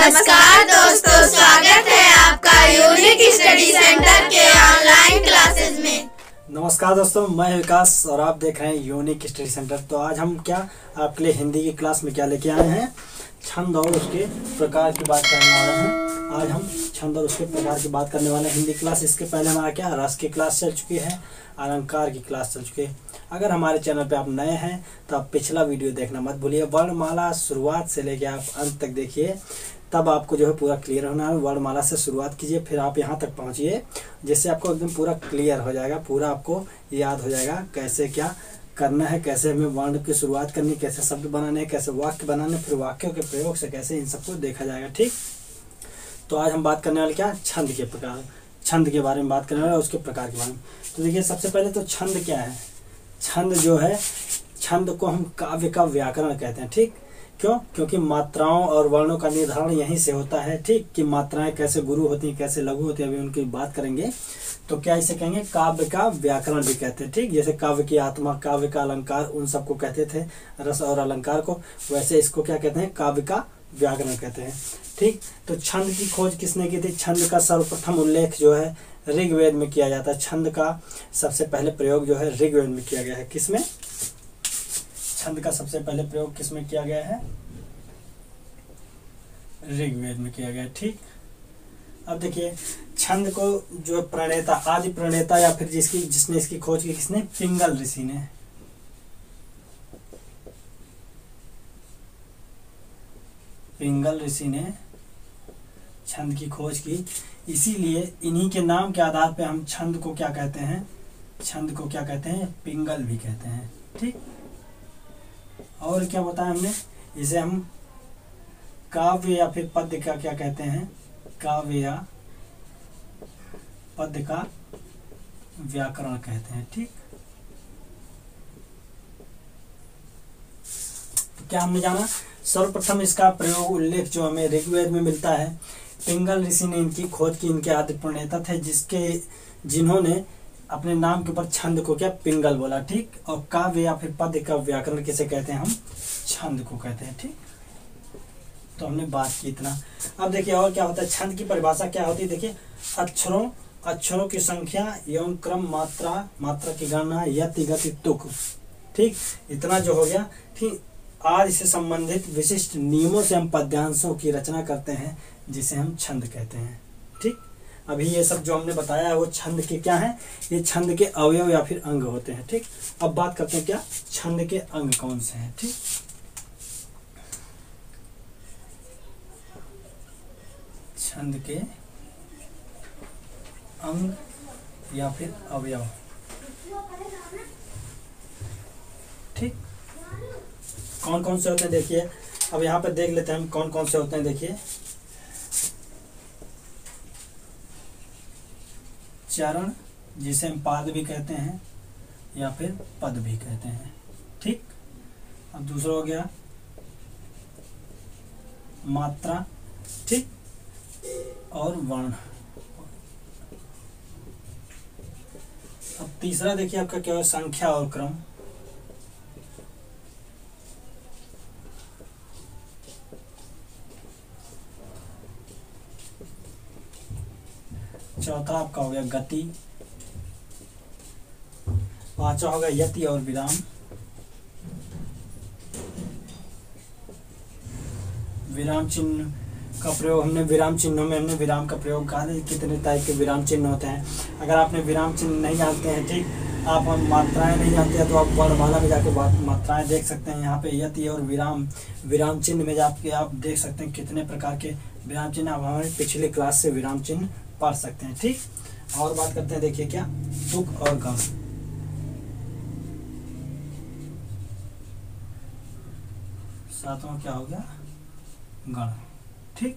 नमस्कार दोस्तों, स्वागत है आपका यूनिक स्टडी सेंटर के ऑनलाइन क्लासेस में। नमस्कार दोस्तों, मैं विकास और आप देख रहे हैं यूनिक स्टडी सेंटर। तो आज हम क्या आपके लिए हिंदी की क्लास में क्या लेके आए हैं, छंद और उसके प्रकार की बात करने वाले हैं। आज हम छंद और उसके प्रकार की बात करने वाले हैं हिंदी क्लास। इसके पहले हमारा क्या रस की क्लास चल चुकी है, अलंकार की क्लास चल चुकी है। अगर हमारे चैनल पे आप नए हैं तो आप पिछला वीडियो देखना मत भूलिए। वर्णमाला शुरुआत से लेके आप अंत तक देखिए, तब आपको जो है पूरा क्लियर होना है। वर्णमाला से शुरुआत कीजिए, फिर आप यहाँ तक पहुँचिए, जिससे आपको एकदम पूरा क्लियर हो जाएगा, पूरा आपको याद हो जाएगा कैसे क्या करना है, कैसे हमें वर्ण की शुरुआत करनी, कैसे शब्द बनाने हैं, कैसे वाक्य बनाने, फिर वाक्यों के प्रयोग से कैसे इन सबको देखा जाएगा। ठीक, तो आज हम बात करने वाले क्या, छंद के प्रकार, छंद के बारे में बात करने वाले, उसके प्रकार के बारे में। तो देखिए, सबसे पहले तो छंद क्या है। छंद जो है, छंद को हम काव्य का व्याकरण कहते हैं। ठीक, क्यों? क्योंकि मात्राओं और वर्णों का निर्धारण यहीं से होता है। ठीक, कि मात्राएं कैसे गुरु होती हैं, कैसे लघु होती है, अभी उनकी बात करेंगे। तो क्या इसे कहेंगे, काव्य का व्याकरण भी कहते हैं। ठीक, जैसे काव्य की आत्मा, काव्य का अलंकार, उन सबको कहते थे, रस और अलंकार को, वैसे इसको क्या कहते हैं, काव्य का व्याकरण कहते हैं। ठीक, तो छंद की खोज किसने की थी? छंद का सर्वप्रथम उल्लेख जो है ऋग्वेद में किया जाता है। छंद का सबसे पहले प्रयोग जो है ऋग्वेद में किया गया है। किसमें? छंद का सबसे पहले प्रयोग किसमें किया गया है? ऋग्वेद में किया गया है। ठीक, अब देखिए, छंद को जो प्रणेता, आदि प्रणेता या फिर जिसने इसकी खोज की, किसने? पिंगल ऋषि ने। पिंगल ऋषि ने छंद की खोज की। इसीलिए इन्हीं के नाम के आधार पे हम छंद को क्या कहते हैं, छंद को क्या कहते हैं, पिंगल भी कहते हैं। ठीक, और क्या बताया हमने, इसे हम काव्य या फिर पद्य का क्या कहते हैं, काव्य या पद्य का व्याकरण कहते हैं। ठीक, तो क्या हमने जाना, सर्वप्रथम इसका प्रयोग उल्लेख जो हमें ऋग्वेद में मिलता है, पिंगल ऋषि ने इनकी खोज की। इनके आदि प्रणेता थे जिन्होंने अपने नाम के ऊपर छंद को क्या, पिंगल बोला। ठीक, और काव्य या फिर पद्य का व्याकरण किसे कहते हैं, हम छंद को कहते हैं। ठीक, तो हमने बात की इतना। अब देखिए और क्या होता है, छंद की परिभाषा क्या होती है। देखिए, अक्षरों की संख्या एवं क्रम, मात्रा की गणना, यति, गति, तुक। ठीक, इतना जो हो गया। ठीक, आज से संबंधित विशिष्ट नियमों से हम पद्यांशों की रचना करते हैं, जिसे हम छंद कहते हैं। ठीक, अभी ये सब जो हमने बताया है वो छंद के क्या है, ये छंद के अवयव या फिर अंग होते हैं। ठीक, अब बात करते हैं क्या, छंद के अंग कौन से हैं। ठीक, छंद के अंग या फिर अवयव। ठीक, कौन कौन से होते हैं देखिए, अब यहाँ पे देख लेते हैं हम कौन कौन से होते हैं। देखिए, चरण, जिसे हम पाद भी कहते हैं या फिर पद भी कहते हैं। ठीक, अब दूसरा हो गया मात्रा। ठीक, और वर्ण। अब तीसरा देखिए आपका क्या है, संख्या और क्रम। चौथा आपका हो गया गति। पांचवा हो गया यति और विराम। विराम चिन्ह का प्रयोग हमने, विराम चिन्हों में हमने विराम का प्रयोग कहा था। कितने टाइप के विराम चिन्ह होते हैं, अगर आपने विराम चिन्ह नहीं जानते हैं, ठीक, आप हम मात्राएं नहीं जानते हैं, तो आप वर्णमाला में जाके मात्राएं देख सकते हैं। यहाँ पे यति और विराम चिन्ह में जाके आप देख सकते हैं कितने प्रकार के विराम चिन्ह। आप हमारे पिछले क्लास से विराम चिन्ह पढ़ सकते हैं। ठीक, और बात करते हैं, देखिए क्या, तुक और गण। सातवां क्या हो गया, गण। ठीक,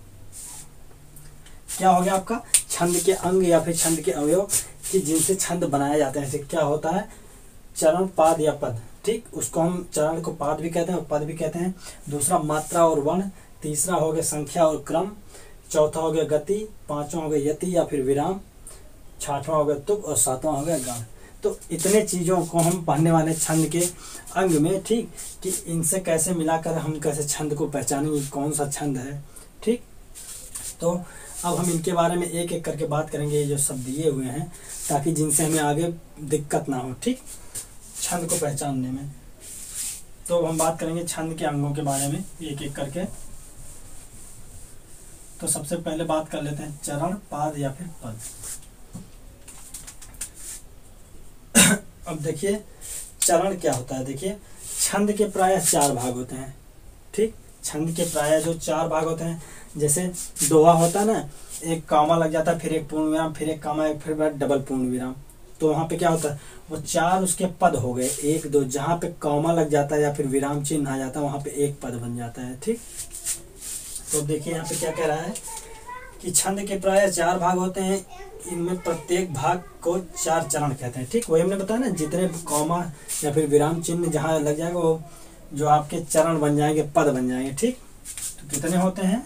क्या हो गया आपका, छंद के अंग या फिर छंद के अवयव कि जिनसे छंद बनाया जाता है। क्या होता है, चरण, पाद या पद। ठीक, उसको हम चरण को पाद भी कहते हैं और पद भी कहते हैं। दूसरा मात्रा और वर्ण। तीसरा हो गया संख्या और क्रम। चौथा हो गया गति। पांचवा हो गया यति या फिर विराम। छठवां हो गया तुक और सातवां हो गया गण। तो इतने चीज़ों को हम पढ़ने वाले छंद के अंग में, ठीक, कि इनसे कैसे मिलाकर हम कैसे छंद को पहचानेंगे कौन सा छंद है। ठीक, तो अब हम इनके बारे में एक एक करके बात करेंगे, ये जो शब्द दिए हुए हैं, ताकि जिनसे हमें आगे दिक्कत ना हो, ठीक, छंद को पहचानने में। तो हम बात करेंगे छंद के अंगों के बारे में एक एक करके। तो सबसे पहले बात कर लेते हैं चरण, पाद या फिर पद। अब देखिए चरण क्या होता है। देखिए छंद के प्रायः 4 भाग होते हैं, ठीक, छंद के प्रायः जो 4 भाग होते हैं, जैसे दोहा होता है ना, एक कामा लग जाता है, फिर एक पूर्ण विराम, फिर एक कामा, फिर डबल पूर्ण विराम। तो वहाँ पे क्या होता है, वो 4 उसके पद हो गए, 1 2, जहाँ पे कॉमा लग जाता है या फिर विराम चिन्ह आ जाता है वहाँ पे एक पद बन जाता है, ठीक। तो देखिए यहाँ पे क्या कह रहा है कि छंद के प्रायः 4 भाग होते हैं, इनमें प्रत्येक भाग को 4 चरण कहते हैं, ठीक। वही हमने बताया ना, जितने कॉमा या फिर विराम चिन्ह जहाँ लग जाएगा वो जो आपके चरण बन जाएंगे, पद बन जाएंगे, ठीक। तो कितने होते हैं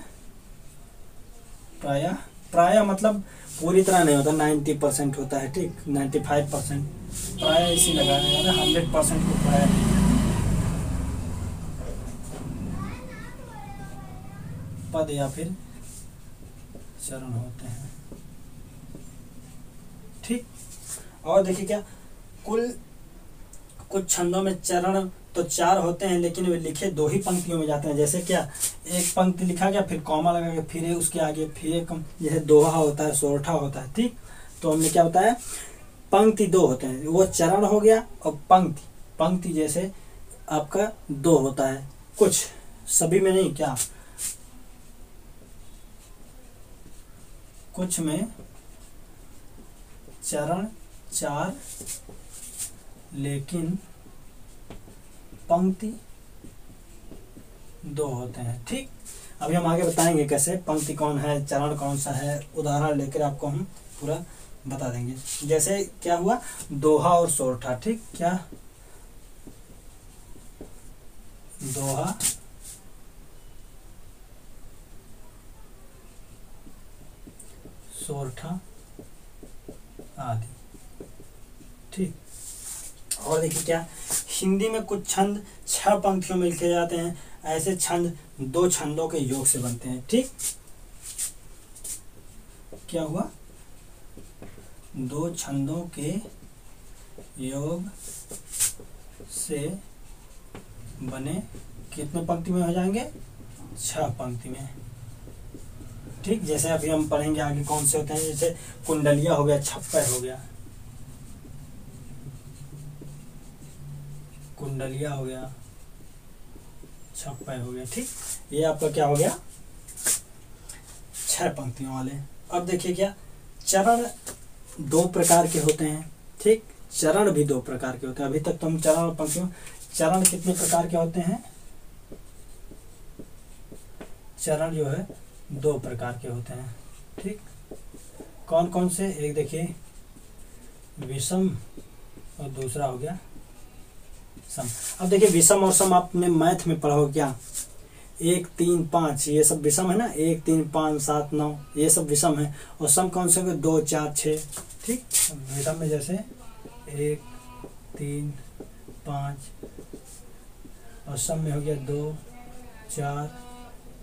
प्रायः, प्रायः मतलब पूरी तरह नहीं होता, 90% होता है, ठीक, 95%। प्रायः इसी लगाया जाता है, 100% को प्रायः पद या फिर चरण होते हैं, ठीक। और देखिए क्या, कुछ छंदों में चरण तो 4 होते हैं, लेकिन वे लिखे 2 ही पंक्तियों में जाते हैं। जैसे क्या, एक पंक्ति लिखा गया, फिर कॉमा लगा के फिर उसके आगे फिर एक, जैसे दोहा होता है, सोरठा होता है, ठीक। तो हमने क्या बताया, पंक्ति 2 होते हैं, वो चरण हो गया, और पंक्ति जैसे आपका 2 होता है, कुछ, सभी में नहीं, क्या कुछ में चरण 4 लेकिन पंक्ति 2 होते हैं, ठीक। अभी हम आगे बताएंगे कैसे पंक्ति कौन है, चरण कौन सा है, उदाहरण लेकर आपको हम पूरा बता देंगे। जैसे क्या हुआ, दोहा और सोरठा, ठीक, क्या दोहा सोरठा आदि, ठीक। और देखिए क्या, हिंदी में कुछ छंद 6 पंक्तियों में लिखे जाते हैं, ऐसे छंद 2 छंदों के योग से बनते हैं, ठीक। क्या हुआ, 2 छंदों के योग से बने, कितने पंक्ति में हो जाएंगे, 6 पंक्ति में, ठीक। जैसे अभी हम पढ़ेंगे आगे कौन से होते हैं, जैसे कुंडलिया हो गया, छप्पर हो गया, कुंडलिया हो गया, छप्पर हो गया, ठीक। ये आपका क्या हो गया, 6 पंक्तियों वाले। अब देखिए क्या, चरण 2 प्रकार के होते हैं, ठीक, चरण भी 2 प्रकार के होते हैं। अभी तक तो हम चरण और पंक्तियों, चरण कितने प्रकार के होते हैं, चरण जो है 2 प्रकार के होते हैं, ठीक। कौन कौन से, एक देखिए विषम और दूसरा हो गया सम। अब देखिए विषम और सम आपने मैथ में पढ़ा हो क्या, 1 3 5 ये सब विषम है ना, 1 3 5 7 9 ये सब विषम है, और सम कौन से होंगे, 2 4 6, ठीक। विषम में जैसे 1 3 5, और सम में हो गया 2 4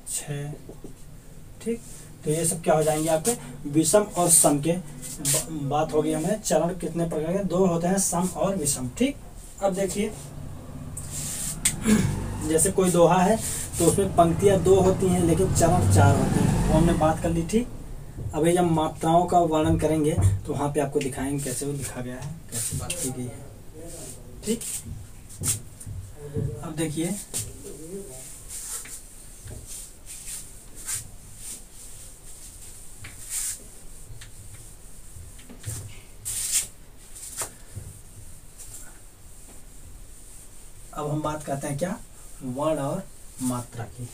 6, ठीक। तो ये सब क्या हो जाएंगे आपके विषम और सम के। बात होगी हमें चरण कितने प्रकार के, 2 होते हैं, सम और विषम, ठीक। अब देखिए जैसे कोई दोहा है तो उसमें पंक्तियां 2 होती हैं लेकिन चरण 4 होते हैं, वो हमने बात कर ली, ठीक। अभी जब मात्राओं का वर्णन करेंगे तो वहां पे आपको दिखाएंगे कैसे वो लिखा गया है, कैसे बात की गई है, ठीक। अब देखिए अब हम बात करते हैं क्या, वर्ण और मात्रा की।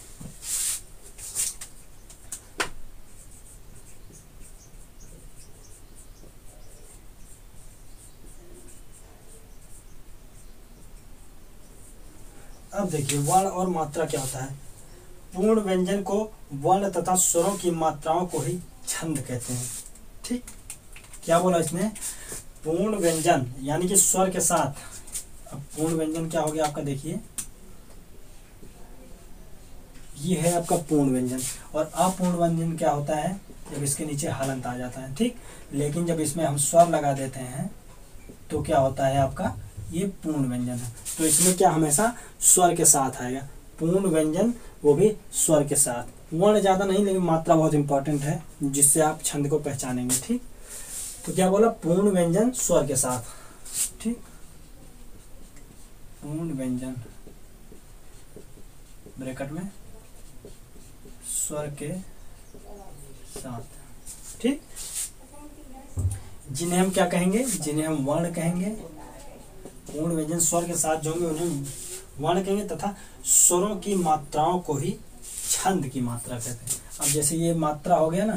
अब देखिए वर्ण और मात्रा क्या होता है। पूर्ण व्यंजन को वर्ण तथा स्वरों की मात्राओं को ही छंद कहते हैं, ठीक। क्या बोला इसने, पूर्ण व्यंजन यानी कि स्वर के साथ। अब पूर्ण व्यंजन क्या हो गया आपका, देखिए ये है आपका पूर्ण व्यंजन। और अपूर्ण व्यंजन क्या होता है, जब इसके नीचे हलंत आ जाता है, ठीक। लेकिन जब इसमें हम स्वर लगा देते हैं तो क्या होता है आपका, ये पूर्ण व्यंजन है। तो इसमें क्या हमेशा स्वर के साथ आएगा, पूर्ण व्यंजन, वो भी स्वर के साथ। वर्ण ज्यादा नहीं, लेकिन मात्रा बहुत इंपॉर्टेंट है, जिससे आप छंद को पहचानेंगे, ठीक। तो क्या बोला, पूर्ण व्यंजन स्वर के साथ, ठीक। पूर्ण व्यंजन ब्रैकेट में स्वर के साथ, ठीक। जिन्हें हम क्या कहेंगे, जिन्हें हम वर्ण कहेंगे। पूर्ण व्यंजन स्वर के साथ जो होंगे उन्हें वर्ण कहेंगे, तथा स्वरों की मात्राओं को ही छंद की मात्रा कहते हैं। अब जैसे ये मात्रा हो गया ना,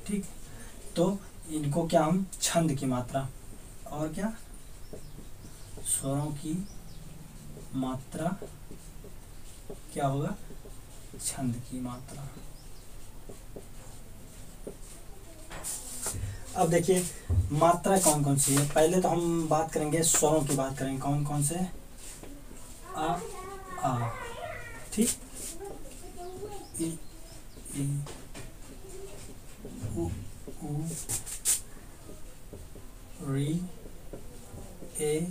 ठीक, तो इनको क्या हम छंद की मात्रा, और क्या, स्वरों की मात्रा क्या होगा, छंद की मात्रा। अब देखिए मात्रा कौन कौन सी है। पहले तो हम बात करेंगे स्वरों की, बात करेंगे कौन कौन से, आ, ठीक, इ, उ, री, ए,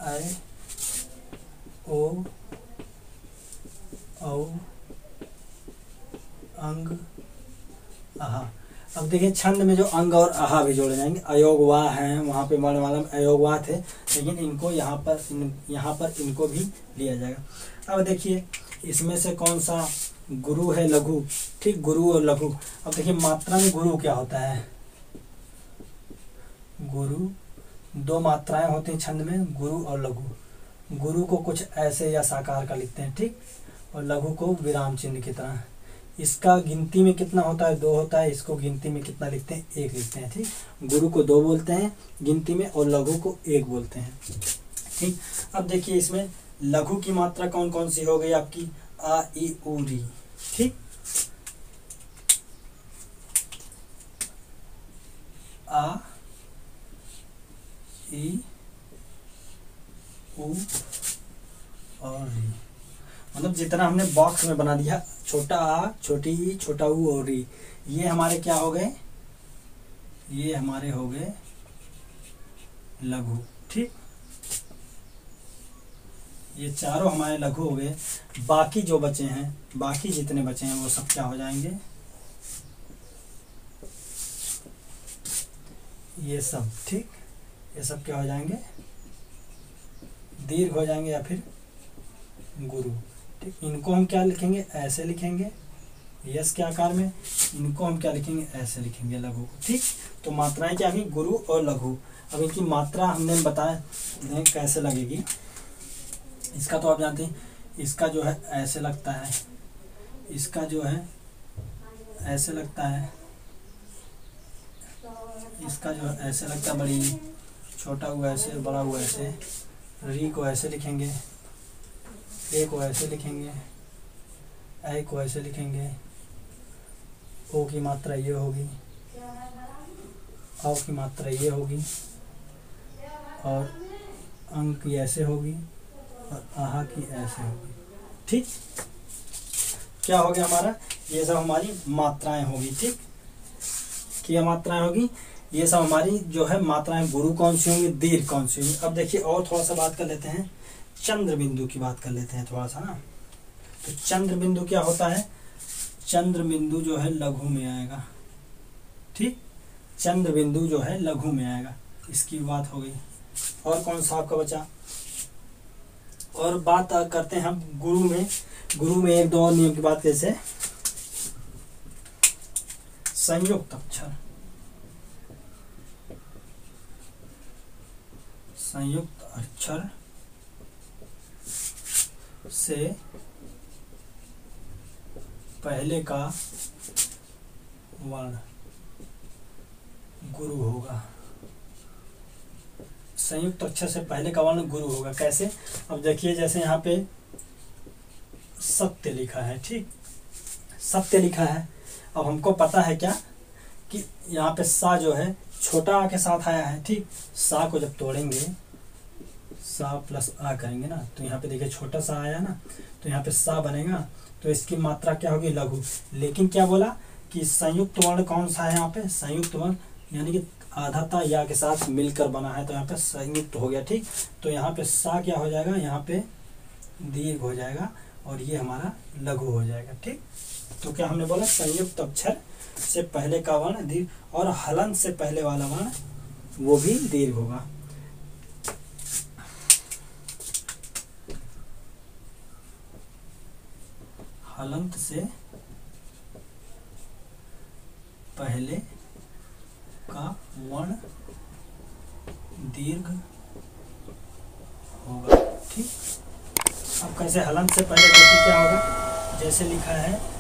ऐ, ओ, औ, अंग, आहा। अब देखिए छंद में जो अंग और आहा भी जोड़े जाएंगे। अयोग वाह है, वहाँ पे वर्णमाला में अयोग वाह थे, लेकिन इनको यहाँ पर इनको भी लिया जाएगा। अब देखिए इसमें से कौन सा गुरु है, लघु, ठीक, गुरु और लघु। अब देखिए मात्रा में गुरु क्या होता है, गुरु, दो मात्राएं होती हैं छंद में, गुरु और लघु। गुरु को कुछ ऐसे या साकार का लिखते हैं, ठीक, और लघु को विराम चिन्ह की तरह। इसका गिनती में कितना होता है, 2 होता है। इसको गिनती में कितना लिखते हैं, 1 लिखते हैं, ठीक। गुरु को 2 बोलते हैं गिनती में, और लघु को 1 बोलते हैं, ठीक। अब देखिए इसमें लघु की मात्रा कौन कौन सी हो गई आपकी, आ, इ, उ, री, ठीक। आ, इ, उ और री। मतलब जितना हमने बॉक्स में बना दिया, छोटा आ, छोटी ई, छोटा ऊ और री, ये हमारे क्या हो गए, ये हमारे हो गए लघु, ठीक। ये चारों हमारे लघु हो गए। बाकी जो बचे हैं, बाकी जितने बचे हैं वो सब क्या हो जाएंगे, ये सब, ठीक, ये सब क्या हो जाएंगे, दीर्घ हो जाएंगे या फिर गुरु, ठीक। इनको हम क्या लिखेंगे, ऐसे लिखेंगे यस के आकार में। इनको हम क्या लिखेंगे, ऐसे लिखेंगे लघु, ठीक। तो मात्राएं क्या होगी, गुरु और लघु। अब इनकी मात्रा हमने बताया कैसे लगेगी। इसका तो आप जानते हैं, इसका जो है ऐसे लगता है, इसका जो है ऐसे लगता है, इसका जो है ऐसे लगता है, बड़ी, छोटा हुआ ऐसे, बड़ा हुआ ऐसे। री को ऐसे लिखेंगे, ए को ऐसे लिखेंगे, ऐ को ऐसे लिखेंगे, ओ की मात्रा ये होगी, औ की मात्रा ये होगी, और अंग की ऐसे होगी, और आहा की ऐसे होगी, ठीक। क्या हो गया हमारा, ये सब हमारी मात्राएं होगी, ठीक। क्या मात्राएं होगी, ये सब हमारी जो है मात्राएं। गुरु कौन सी होंगी, दीर्घ कौन सी होंगी। अब देखिए और थोड़ा सा बात कर लेते हैं, चंद्र बिंदु की बात कर लेते हैं थोड़ा सा ना। तो चंद्र बिंदु क्या होता है, चंद्र बिंदु जो है लघु में आएगा, ठीक। चंद्र बिंदु जो है लघु में आएगा, इसकी बात हो गई। और कौन सा आपका बचा, और बात करते हैं हम गुरु में। गुरु में एक दो और नियम की बात, कैसे, संयुक्त अक्षर, संयुक्त अक्षर से पहले का वर्ण गुरु होगा। संयुक्त अक्षर से पहले का वर्ण गुरु होगा, कैसे। अब देखिए जैसे यहाँ पे सत्य लिखा है, ठीक, सत्य लिखा है। अब हमको पता है क्या कि यहाँ पे सा जो है छोटा आ के साथ आया है, ठीक। सा को जब तोड़ेंगे, सा प्लस आ करेंगे ना, तो यहाँ पे देखिए छोटा सा आया ना, तो यहाँ पे सा बनेगा, तो इसकी मात्रा क्या होगी, लघु। लेकिन क्या बोला कि संयुक्त वर्ण कौन सा है यहाँ पे, संयुक्त वर्ण यानी कि आधाता या के साथ मिलकर बना है, तो यहाँ पे संयुक्त हो गया। ठीक, तो यहाँ पे सा क्या हो जाएगा, यहाँ पे दीर्घ हो जाएगा और ये हमारा लघु हो जाएगा। ठीक, तो क्या हमने बोला, संयुक्त अक्षर से पहले का वर्ण दीर्घ और हलंत से पहले वाला वर्ण वो भी दीर्घ होगा। हलंत से पहले का वर्ण दीर्घ होगा। ठीक, अब कैसे, हलंत से पहले देखिए क्या होगा, जैसे लिखा है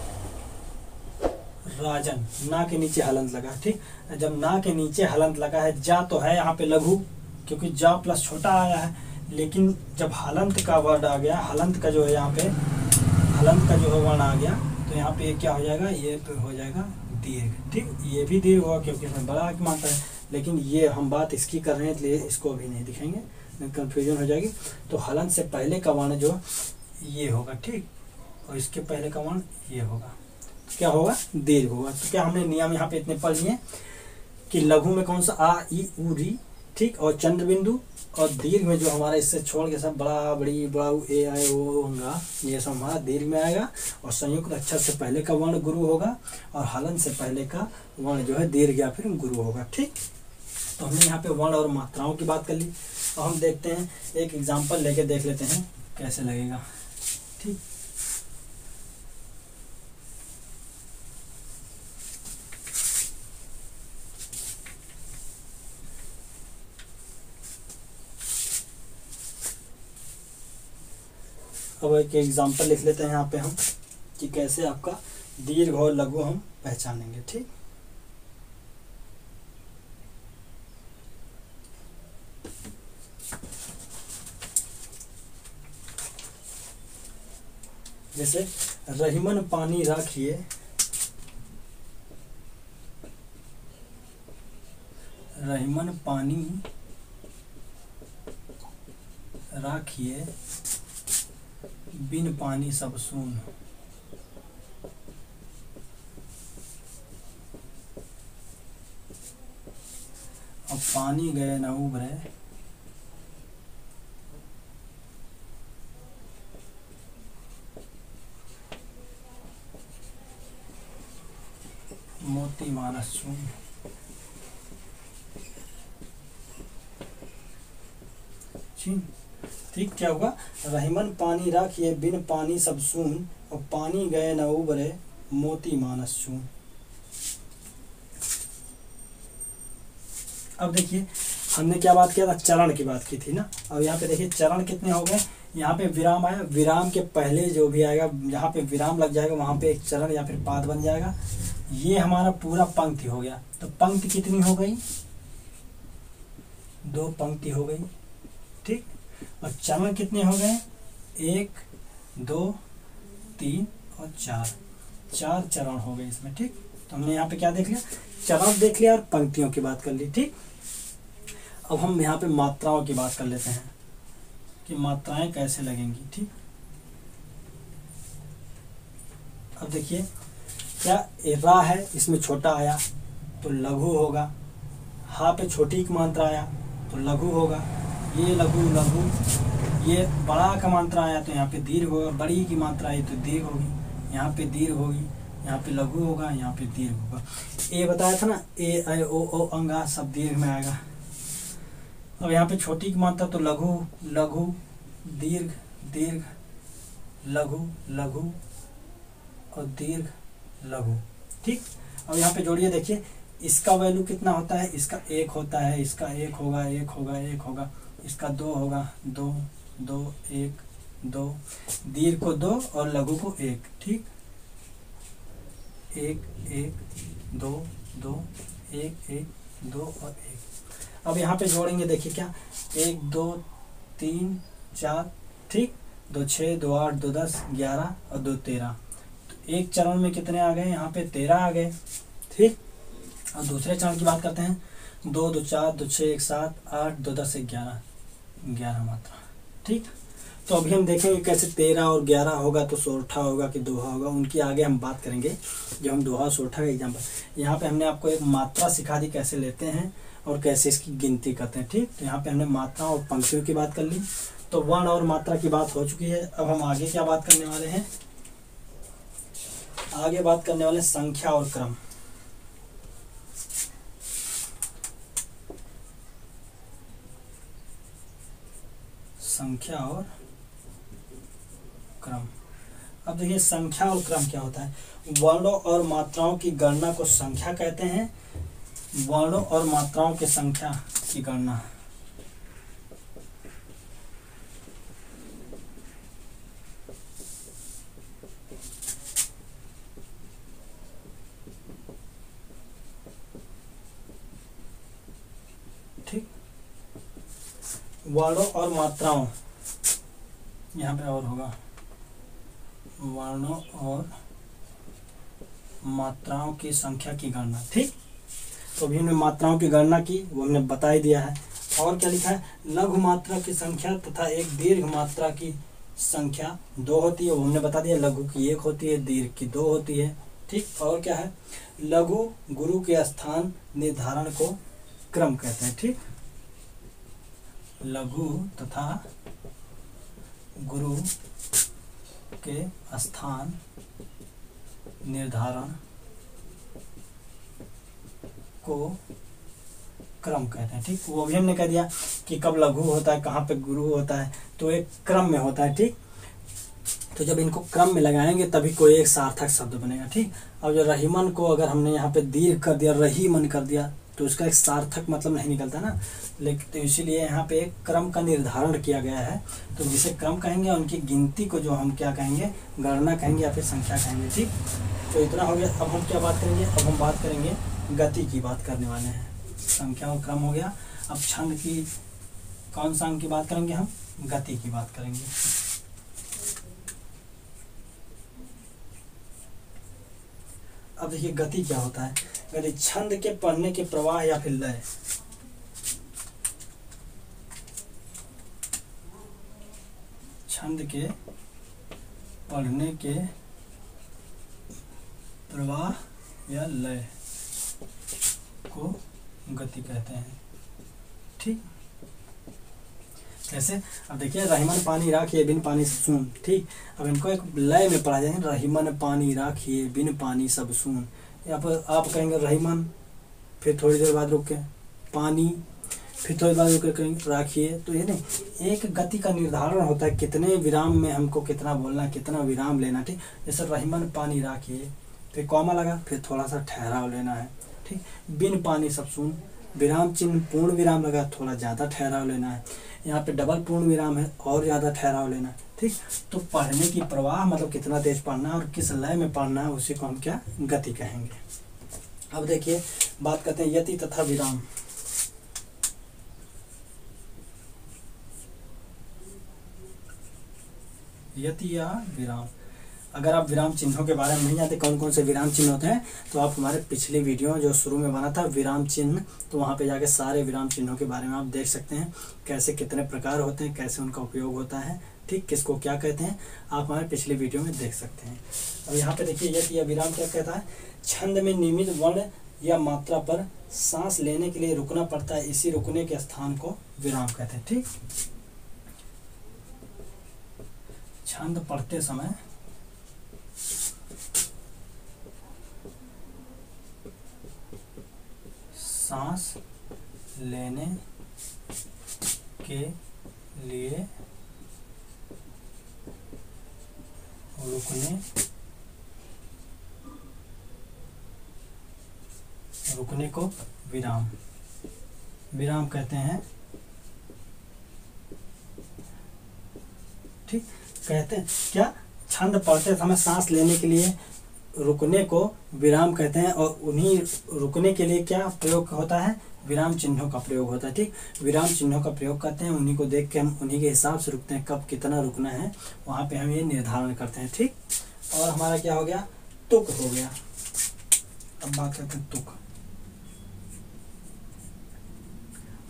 राजन, ना के नीचे हलंत लगा। ठीक, जब ना के नीचे हलंत लगा है, जा तो है यहाँ पे लघु क्योंकि जा प्लस छोटा आया है, लेकिन जब हलंत का वर्ड आ गया, हलंत का जो है यहाँ पे हलंत का जो है वर्ण आ गया, तो यहाँ पे क्या हो जाएगा, ये तो हो जाएगा दीर्घ। ठीक, ये भी दीर्घ होगा क्योंकि इसमें बड़ा मात्रा है, लेकिन ये हम बात इसकी कर रहे हैं इसलिए इसको अभी नहीं दिखाएंगे, कंफ्यूजन हो जाएगी। तो हलंत से पहले का वर्ण जो ये होगा। ठीक, और इसके पहले का वर्ण ये होगा, तो क्या होगा, दीर्घ होगा। तो क्या हमने नियम यहाँ पे इतने पढ़ लिए कि लघु में कौन सा, आ ई उ री, ठीक, और चंद्र बिंदु, और दीर्घ में जो हमारा इससे छोड़ के सब बड़ा बड़ी बड़ा ए आए ओ होगा, ये सब हमारा दीर्घ में आएगा। और संयुक्त अक्षर से पहले का वर्ण गुरु होगा और हलंत से पहले का वर्ण जो है दीर्घ या फिर गुरु होगा। ठीक, तो हमने यहाँ पे वर्ण और मात्राओं की बात कर ली। और हम देखते हैं, एक एग्जाम्पल लेके देख लेते हैं कैसे लगेगा। ठीक, अब एक एग्जाम्पल लिख लेते हैं यहाँ पे हम कि कैसे आपका दीर्घ और लघु हम पहचानेंगे। ठीक, जैसे रहीमन पानी राखिए, रहीमन पानी राखिए, बिन पानी सब सून। अब पानी गए न उभरे, मोती मानस चून। ठीक, क्या होगा, रहीमन पानी राखिए, बिन पानी सब सून, और पानी गए न उबरे, मोती मानस चून। अब देखिए हमने क्या बात किया था, चरण की बात की थी ना। अब यहाँ पे देखिए चरण कितने हो गए, यहाँ पे विराम आया, विराम के पहले जो भी आएगा, जहाँ पे विराम लग जाएगा वहां पे एक चरण या फिर पाद बन जाएगा। ये हमारा पूरा पंक्ति हो गया। तो पंक्ति कितनी हो गई, 2 पंक्ति हो गई। ठीक, और चरण कितने हो गए, 1 2 3 और 4 चरण हो गए इसमें। ठीक, तो हमने यहाँ पे क्या देख लिया, चरण देख लिया और पंक्तियों की बात कर ली। ठीक, अब हम यहाँ पे मात्राओं की बात कर लेते हैं कि मात्राएं कैसे लगेंगी। ठीक, अब देखिए क्या, रा है इसमें छोटा आया तो लघु होगा, हा पे छोटी की मात्रा आया तो लघु होगा, ये लघु लघु, ये बड़ा का मात्रा आया तो यहाँ पे दीर्घ होगा, बड़ी की मात्रा आई तो दीर्घ होगी, यहाँ पे दीर्घ होगी, यहाँ पे लघु होगा, यहाँ पे दीर्घ होगा। ए बताया था ना, ए ऐ ओ अंगा सब दीर्घ में आएगा। अब यहाँ पे छोटी की मात्रा तो लघु लघु, दीर्घ दीर्घ, लघु लघु और दीर्घ लघु। ठीक, अब यहाँ पे जोड़िए, देखिए इसका वैल्यू कितना होता है, इसका 1 होता है, इसका 1 होगा 1 होगा 1 होगा, इसका 2 होगा 2 2 1 2, दीर्घ को 2 और लघु को 1। ठीक, 1 1 2 2 1 1 2 और 1। अब यहाँ पे जोड़ेंगे, देखिए क्या, 1 2 3 4। ठीक, 2 6 2 8 2 10 11 और 2 13। तो एक चरण में कितने आ गए, यहाँ पे 13 आ गए। ठीक, और दूसरे चरण की बात करते हैं, 2 2 4 2 6 1 7 8 2 10 11 11 मात्रा। ठीक। तो अभी हम देखेंगे कैसे 13 और 11 होगा तो सोरठा होगा कि दोहा होगा, उनकी आगे हम बात करेंगे जब हम दोहा सोरठा का एग्जाम्पल। यहाँ पे हमने आपको एक मात्रा सिखा दी कैसे लेते हैं और कैसे इसकी गिनती करते हैं, ठीक। तो यहाँ पे हमने मात्रा और पंक्तियों की बात कर ली, तो वर्ण और मात्रा की बात हो चुकी है। अब हम आगे क्या बात करने वाले हैं, आगे बात करने वाले संख्या और क्रम। संख्या और क्रम। अब देखिए संख्या और क्रम क्या होता है। वर्णों और मात्राओं की गणना को संख्या कहते हैं। वर्णों और मात्राओं की संख्या की गणना ठीक। वर्णों और मात्राओं, यहाँ पे और होगा वर्णों और मात्राओं की संख्या की गणना, ठीक। तो अभी हमने मात्राओं की गणना की, वो हमने बता ही दिया है। और क्या लिखा है, लघु मात्रा की संख्या तथा एक दीर्घ मात्रा की संख्या 2 होती है, वो हमने बता दिया। लघु की 1 होती है, दीर्घ की 2 होती है, ठीक। और क्या है, लघु गुरु के स्थान निर्धारण को क्रम कहते हैं, ठीक। लघु तथा गुरु के स्थान निर्धारण को क्रम कहते हैं, ठीक। वो भी हमने कह दिया कि कब लघु होता है, कहाँ पे गुरु होता है, तो एक क्रम में होता है, ठीक। तो जब इनको क्रम में लगाएंगे तभी कोई एक सार्थक शब्द बनेगा, ठीक। अब जो रहीमन को अगर हमने यहाँ पे दीर्घ कर दिया, रहीमन कर दिया, तो उसका एक सार्थक मतलब नहीं निकलता ना, लेकिन तो इसीलिए यहाँ पे एक क्रम का निर्धारण किया गया है। तो जिसे क्रम कहेंगे उनकी गिनती को जो हम क्या कहेंगे, गणना कहेंगे या फिर संख्या कहेंगे, ठीक। तो इतना हो गया। अब हम क्या बात करेंगे, अब हम बात करेंगे गति की बात करने वाले हैं। संख्या और क्रम हो गया। अब छंद की कौन सा अंग की बात करेंगे, हम गति की बात करेंगे। अब देखिए गति क्या होता है। गति छंद के पढ़ने के प्रवाह या फिर लय। छंद के पढ़ने के प्रवाह या लय को गति कहते हैं, ठीक। कैसे, अब देखिए रहीमन पानी राखिए बिन पानी से सून, ठीक। अब इनको एक लय में पढ़ा जाए, रहीमन पानी राखिए बिन पानी सब सून। यहाँ पर आप कहेंगे रहीमन, फिर थोड़ी देर बाद रुक के पानी, फिर थोड़ी देर बाद रुक के कहेंगे राखिए। तो ये नहीं, एक गति का निर्धारण होता है, कितने विराम में हमको कितना बोलना, कितना विराम लेना, ठीक। जैसे रहीमन पानी राखिए, फिर कॉमा लगा, फिर थोड़ा सा ठहराव लेना है, ठीक। बिन पानी सब सून, विराम चिन्ह पूर्ण विराम लगा, थोड़ा ज़्यादा ठहराव लेना है। यहाँ पे डबल पूर्ण विराम है, और ज़्यादा ठहराव लेना है, ठीक। तो पढ़ने की प्रवाह मतलब कितना तेज पढ़ना है और किस लय में पढ़ना है, उसी को हम क्या गति कहेंगे। अब देखिए बात करते हैं यति तथा विराम। यति या विराम। अगर आप विराम चिन्हों के बारे में नहीं जानते कौन कौन से विराम चिन्ह होते हैं, तो आप हमारे पिछली वीडियो जो शुरू में बना था विराम चिन्ह, तो वहाँ पे जाके सारे विराम चिन्हों के बारे में आप देख सकते हैं, कैसे कितने प्रकार होते हैं, कैसे उनका उपयोग होता है, ठीक, किसको क्या कहते हैं, आप हमारे पिछली वीडियो में देख सकते हैं। अब यहाँ पे देखिए यति या विराम क्या कहता है, छंद में नियमित वर्ण या मात्रा पर सांस लेने के लिए रुकना पड़ता है, इसी रुकने के स्थान को विराम कहते हैं, ठीक। छंद पढ़ते समय सांस लेने के लिए रुकने को विराम कहते हैं, ठीक। कहते हैं क्या, छंद पढ़ते समय सांस लेने के लिए रुकने को विराम कहते हैं, और उन्हीं रुकने के लिए क्या प्रयोग होता है, विराम चिन्हों का प्रयोग होता है, ठीक। विराम चिन्हों का प्रयोग करते हैं, उन्हीं को देख के हम उन्हीं के हिसाब से रुकते हैं, कब कितना रुकना है वहाँ पे हम ये निर्धारण करते हैं, ठीक। और हमारा क्या हो गया, तुक हो गया। अब बात करते हैं तुक।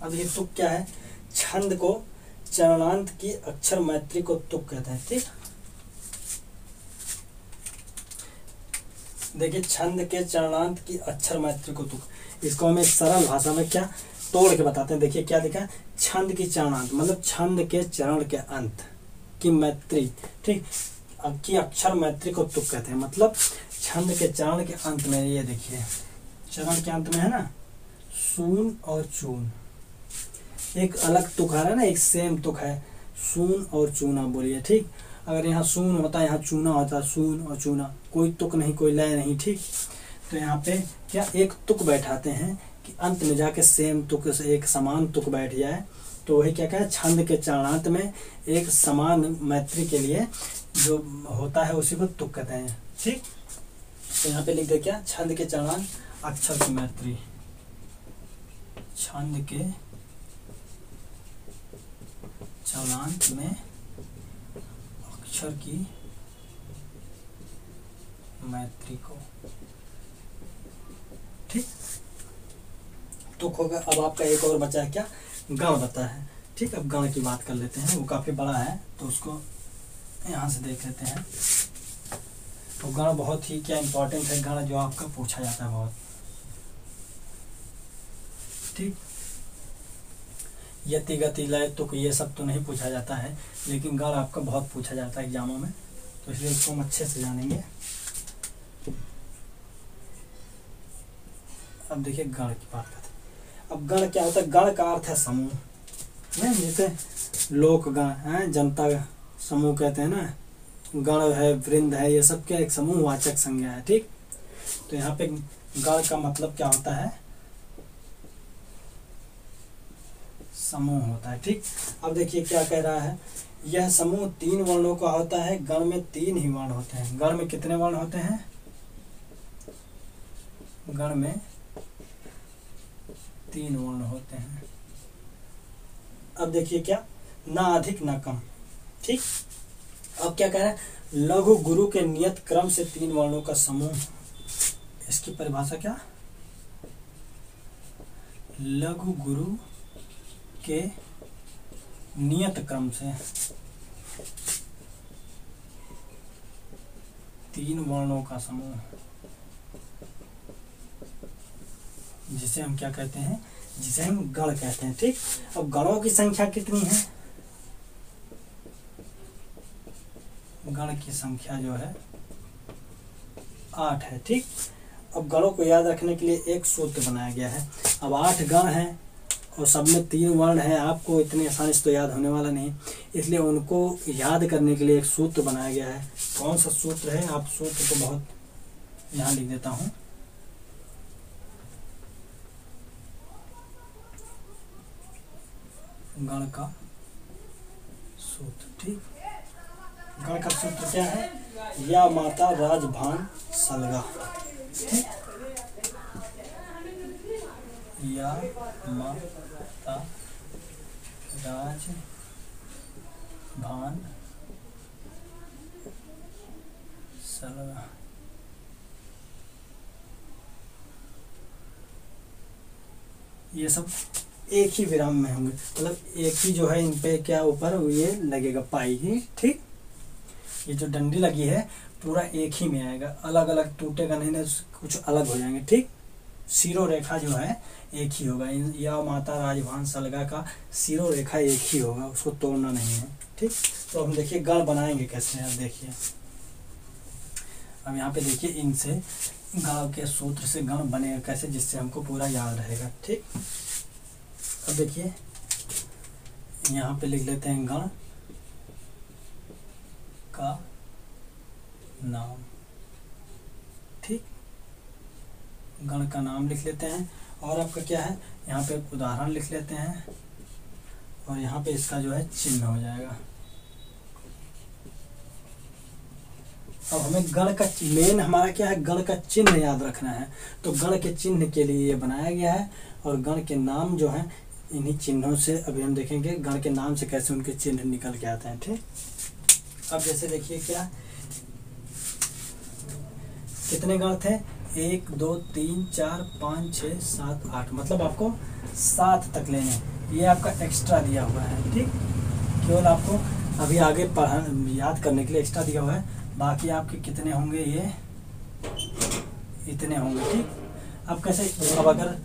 अब ये तुक क्या है, छंद को चरणांत की अक्षर मैत्री को तुक कहते हैं। ठीक, देखिए छंद के चरणांत की अक्षर मैत्री को तुक, इसको हम एक सरल भाषा में क्या तोड़ के बताते हैं। देखिए क्या लिखा है, छंद की चरणांत मतलब छंद के चरण के अंत की मैत्री, ठीक, की अक्षर मैत्री को तुक कहते हैं। मतलब छंद के चरण के अंत में, ये देखिए चरण के अंत में है ना सून और चून, एक अलग तुक है ना, एक सेम तुक है, सून और चूना बोलिए। ठीक, अगर यहाँ सून होता है यहाँ चूना होता है, सून और चूना, कोई तुक नहीं कोई लय नहीं। ठीक, तो यहाँ पे क्या एक तुक बैठाते हैं कि अंत में जाके सेम तुक से एक समान तुक बैठ जाए, तो वही क्या कहा, छंद के चरणांत में एक समान मैत्री के लिए जो होता है उसी को तुक कहते हैं। ठीक, तो यहाँ पे लिख दे क्या, छंद के चरणांत अक्षर की मैत्री, छंद के चरणांत में अक्षर की मैत्री को। ठीक, तुक होगा। अब आपका एक और बचा है क्या, गण बता है। ठीक, अब गण की बात कर लेते हैं, वो काफी बड़ा है तो उसको यहाँ से देख लेते हैं। तो गण बहुत ही क्या इंपॉर्टेंट है, गण जो आपका पूछा जाता है बहुत। ठीक, यति गति लय तुक ये सब तो नहीं पूछा जाता है, लेकिन गण आपका बहुत पूछा जाता है एग्जामों में, तो इसलिए इसको हम अच्छे से जानेंगे। अब देखिए गण की बात करते हैं। अब गण क्या होता है, गण का अर्थ है समूह, जैसे लोक गण है, जनता समूह कहते हैं ना, गण है, वृंद है, ये सब क्या एक समूहवाचक संज्ञा है। ठीक, तो यहाँ पे गण का मतलब क्या होता है, समूह होता है। ठीक, अब देखिए क्या कह रहा है, यह समूह 3 वर्णों का होता है। गण में 3 ही वर्ण होते हैं। गण में कितने वर्ण होते हैं, गण में 3 वर्ण होते हैं। अब देखिए क्या, ना अधिक ना कम। ठीक, अब क्या कह रहा है, लघु गुरु के नियत क्रम से 3 वर्णों का समूह। इसकी परिभाषा क्या, लघु गुरु के नियत क्रम से 3 वर्णों का समूह, जिसे हम क्या कहते हैं, जिसे हम गण कहते हैं। ठीक, अब गणों की संख्या कितनी है, गण की संख्या जो है 8 है। ठीक, अब गणों को याद रखने के लिए एक सूत्र बनाया गया है। अब 8 गण हैं और सब में 3 वर्ण है, आपको इतनी आसानी से तो याद होने वाला नहीं, इसलिए उनको याद करने के लिए एक सूत्र बनाया गया है। कौन सा सूत्र है, आप सूत्र को बहुत यहाँ लिख देता हूँ। गण का सूत्र। ठीक, गण का सूत्र क्या है, या माता राजभान सलगा। ठीक, या माता राजभान सलगा। ये सब एक ही विराम में होंगे, मतलब एक ही जो है इन पे क्या ऊपर ये लगेगा पाई ही। ठीक, ये जो डंडी लगी है पूरा एक ही में आएगा, अलग अलग टूटेगा नहीं, ना कुछ अलग हो जाएंगे। ठीक, सिरो रेखा जो है एक ही होगा, या माता राजभान सलगा का सिरो रेखा एक ही होगा, उसको तोड़ना नहीं है। ठीक, तो हम देखिए गण बनाएंगे कैसे, अब देखिए अब यहाँ पे देखिए इनसे गण के सूत्र से गण बनेगा कैसे, जिससे हमको पूरा याद रहेगा। ठीक, अब देखिए यहाँ पे लिख लेते हैं गण का नाम। ठीक, गण का नाम लिख लेते हैं, और आपका क्या है, यहाँ पे उदाहरण लिख लेते हैं, और यहाँ पे इसका जो है चिन्ह हो जाएगा। अब हमें गण का मेन हमारा क्या है, गण का चिन्ह याद रखना है, तो गण के चिन्ह के लिए ये बनाया गया है, और गण के नाम जो है इन्हीं चिन्हों से अभी हम देखेंगे गण के नाम से कैसे उनके चिन्ह निकल के आते हैं। ठीक, अब जैसे देखिए क्या, कितने गण थे, 1 2 3 4 5 6 7 8, मतलब आपको 7 तक लेने, ये आपका एक्स्ट्रा दिया हुआ है। ठीक, केवल आपको अभी आगे याद करने के लिए एक्स्ट्रा दिया हुआ है। बाकी आपके कितने होंगे, ये इतने होंगे। ठीक, अब कैसे, अब अगर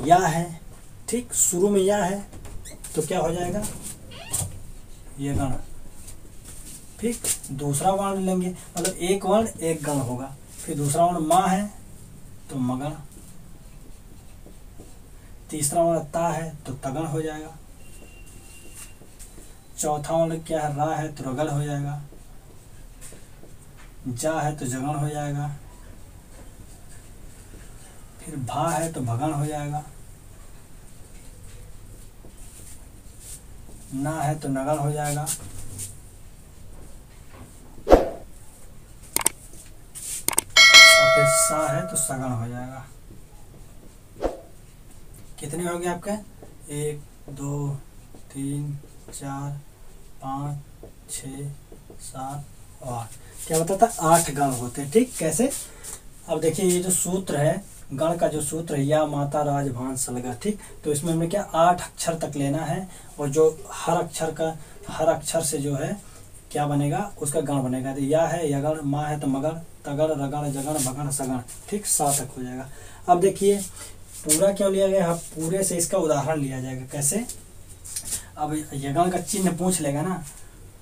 या है, ठीक, शुरू में या है तो क्या हो जाएगा, ये गण। ठीक, दूसरा वर्ण लेंगे, मतलब एक वर्ण एक गण होगा। फिर दूसरा वर्ण मा है तो मगण, तीसरा वर्ण ता है तो तगण हो जाएगा, चौथा वर्ण क्या है, रा है तो रगड़ हो जाएगा, जा है तो जगण हो जाएगा, फिर भा है तो भगण हो जाएगा, ना है तो नगण हो जाएगा, और फिर सा है तो सगण हो जाएगा। कितने हो गए आपके, 1 2 3 4 5 6 7 8, क्या बताता, 8 गण होते हैं। ठीक, कैसे, अब देखिए ये जो सूत्र है, गण का जो सूत्र है, या माता राज भान सलगा। ठीक, तो इसमें हमें क्या 8 अक्षर तक लेना है, और जो हर अक्षर से जो है क्या बनेगा, उसका गण बनेगा। तो या है यगण, मा है तो मगण, तगड़ रगड़ जगण भगण सगण। ठीक, 7 तक हो जाएगा। अब देखिए पूरा क्यों लिया गया, पूरे से इसका उदाहरण लिया जाएगा। कैसे, अब यगण का चिन्ह पूछ लेगा ना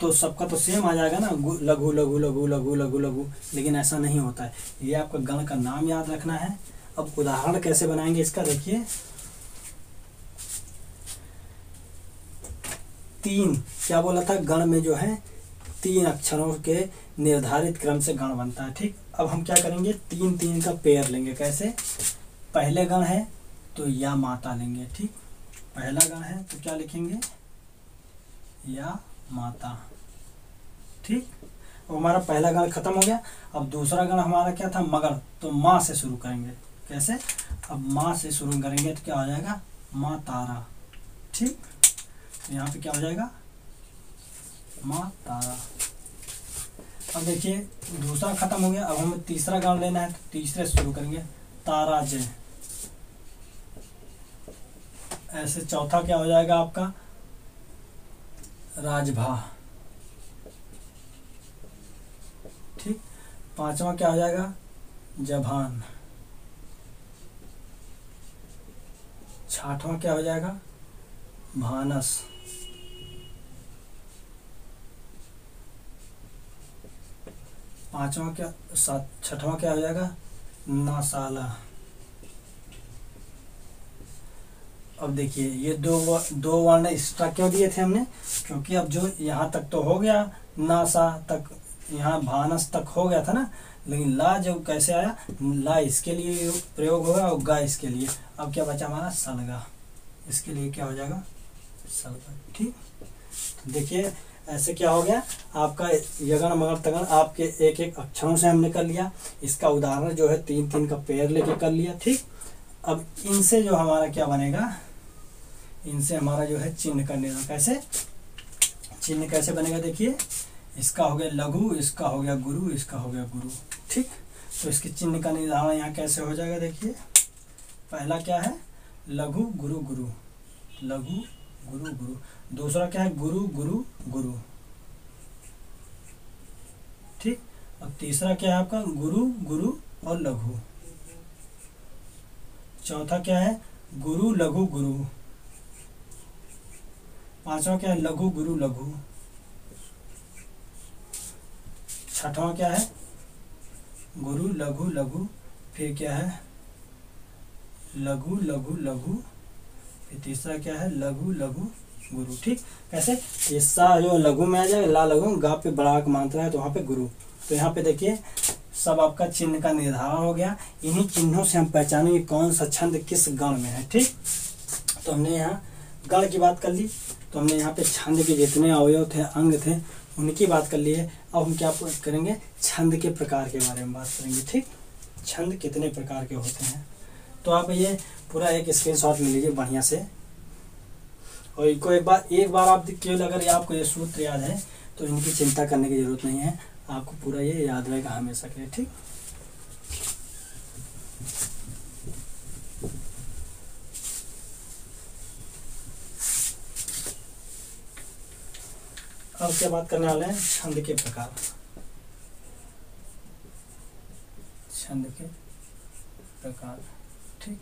तो सबका तो सेम आ जाएगा ना, लघु लघु लघु लघु लघु लघु, लेकिन ऐसा नहीं होता है। ये आपका गण का नाम याद रखना है। अब उदाहरण कैसे बनाएंगे इसका, देखिए 3, क्या बोला था, गण में जो है 3 अक्षरों के निर्धारित क्रम से गण बनता है। ठीक, अब हम क्या करेंगे, 3 का पेयर लेंगे। कैसे, पहले गण है तो या माता लेंगे। ठीक, पहला गण है तो क्या लिखेंगे, या माता। ठीक, अब हमारा पहला गण खत्म हो गया। अब दूसरा गण हमारा क्या था, मगण, तो माँ से शुरू करेंगे। कैसे, अब माँ से शुरू करेंगे तो क्या हो जाएगा, माँ तारा। ठीक, यहाँ पे क्या हो जाएगा, माँ तारा। अब देखिए दूसरा खत्म हो गया, अब हमें तीसरा गण लेना है, तो तीसरे से शुरू करेंगे, तारा जय। ऐसे चौथा क्या हो जाएगा आपका, राजभा। ठीक, पांचवा क्या हो जाएगा, जभान। छठवां क्या हो जाएगा, भानस। पांचवा क्या, छठवां क्या हो जाएगा, नासाला। अब देखिए ये दो वर्ण एक्स्ट्रा क्यों दिए थे हमने, क्योंकि अब जो यहाँ तक तो हो गया, नासा तक, यहाँ भानस तक हो गया था ना, लेकिन ला जो कैसे आया, ला इसके लिए प्रयोग होगा और गा इसके लिए। अब क्या बचा हमारा, सलगा, इसके लिए क्या हो जाएगा, सलगा। ठीक, तो देखिए ऐसे क्या हो गया आपका, यगण मगण तगण आपके एक एक अक्षरों से हमने कर लिया। इसका उदाहरण जो है 3 का पेयर लेके कर लिया। ठीक, अब इनसे जो हमारा क्या बनेगा, इनसे हमारा जो है चिन्ह का निर्धारण। कैसे, चिन्ह कैसे बनेगा, देखिए इसका हो गया लघु, इसका हो गया गुरु, इसका हो गया गुरु। ठीक, तो इसके चिन्ह का निर्धारण यहाँ कैसे हो जाएगा, देखिए पहला क्या है, लघु गुरु गुरु, लघु गुरु गुरु। दूसरा क्या है, गुरु गुरु गुरु। ठीक, और तीसरा क्या है आपका, गुरु गुरु और लघु। चौथा क्या है, गुरु लघु गुरु। पांचवा क्या है, लघु गुरु लघु। छठवां क्या है, गुरु लघु लघु। फिर क्या है, लघु लघु लघु। फिर तीसरा क्या है, लघु लघु गुरु। ठीक, कैसे, ये सा जो लघु में आ जाएगा, ला लघु, गा पे बड़ा मात्रा है तो वहाँ पे गुरु। तो यहाँ पे देखिए सब आपका चिन्ह का निर्धारण हो गया। इन्हीं चिन्हों से हम पहचानेंगे कौन सा छंद किस गण में है। ठीक, तो हमने यहाँ गण की बात कर ली, तो हमने यहाँ पे छंद के जितने अवयव थे, अंग थे, उनकी बात कर ली है। अब हम क्या करेंगे, छंद के प्रकार के बारे में बात करेंगे। ठीक, छंद कितने प्रकार के होते हैं, तो आप ये पूरा एक स्क्रीनशॉट ले लीजिए बढ़िया से, और इनको एक बार आप केवल अगर आपको ये सूत्र याद है तो इनकी चिंता करने की जरूरत नहीं है, आपको पूरा ये याद रहेगा हमेशा के लिए। ठीक, अब क्या बात करने वाले हैं, छंद के प्रकार। छंद के प्रकार, ठीक।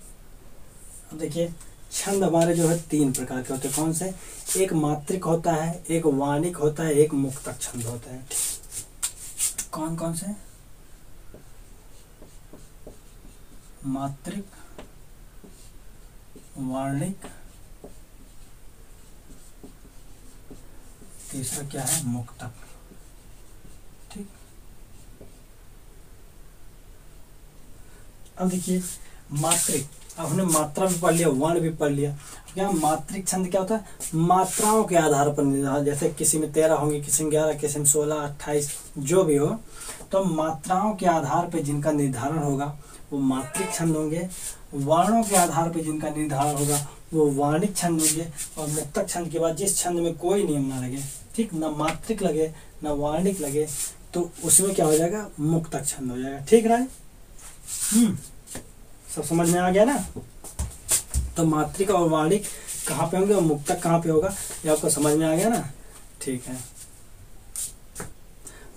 अब देखिए छंद हमारे जो है 3 प्रकार के होते हैं। कौन से? एक मात्रिक होता है, एक वाणिक होता है, एक मुक्तक छंद होता है। ठीक, कौन कौन से? मात्रिक, वाणिक, तीसरा क्या है? मुक्तक। ठीक, अब देखिए मात्रिक, अब हमने मात्रा भी पढ़ लिया, वर्ण भी पढ़ लिया। क्या मात्रिक छंद क्या होता है? मात्राओं के आधार पर निर्धारित, जैसे किसी में 13 होंगे, किसी में 11, किसी में 16, 28, जो भी हो, तो मात्राओं के आधार पर जिनका निर्धारण होगा वो मात्रिक छंद होंगे। वर्णों के आधार पर जिनका निर्धारण होगा वो वाणिक छंद होंगे। और मुक्तक छंद के बाद जिस छंद में कोई नियम ना लगे, ठीक, न मात्रिक लगे न वाणिक लगे, तो उसमें क्या हो जाएगा? मुक्तक छंद हो जाएगा। ठीक है, सब समझ में आ गया ना? तो मात्रिक और वाणिक कहाँ पे होंगे और मुक्तक कहाँ पे होगा, ये आपको समझ में आ गया ना? ठीक है,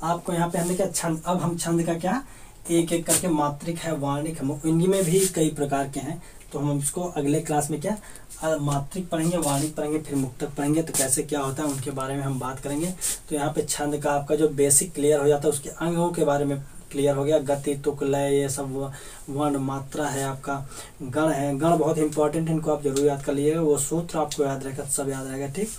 आपको यहाँ पे हमने क्या छंद, अब हम छंद का क्या एक एक करके, मात्रिक है, वाणिक है, इनमें में भी कई प्रकार के हैं, तो हम इसको अगले क्लास में क्या मात्रिक पढ़ेंगे, वाणिक पढ़ेंगे, फिर मुक्तक पढ़ेंगे, तो कैसे क्या होता है उनके बारे में हम बात करेंगे। तो यहाँ पे छंद का आपका जो बेसिक क्लियर हो जाता है, उसके अंगों के बारे में क्लियर हो गया, गति, तुक, लय, ये सब, वर्ण, मात्रा है, आपका गण है। गण बहुत इंपॉर्टेंट है, इनको आप जरूर याद कर लीजिएगा, वो सूत्र आपको याद रहेगा, सब याद रहेगा। ठीक,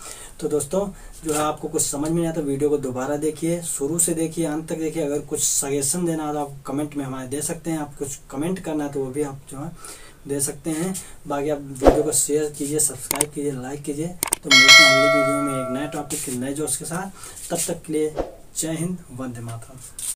तो दोस्तों जो है आपको कुछ समझ में नहीं आता, वीडियो को दोबारा देखिए, शुरू से देखिए, अंत तक देखिए। अगर कुछ सजेशन देना है तो आप कमेंट में हमारे दे सकते हैं, आप कुछ कमेंट करना है तो वो भी आप जो है दे सकते हैं। बाकी आप वीडियो को शेयर कीजिए, सब्सक्राइब कीजिए, लाइक कीजिए। तो मिलते हैं अगली वीडियो में एक नए टॉपिक के नए जोश के साथ। तब तक के लिए जय हिंद, वंदे मातरम।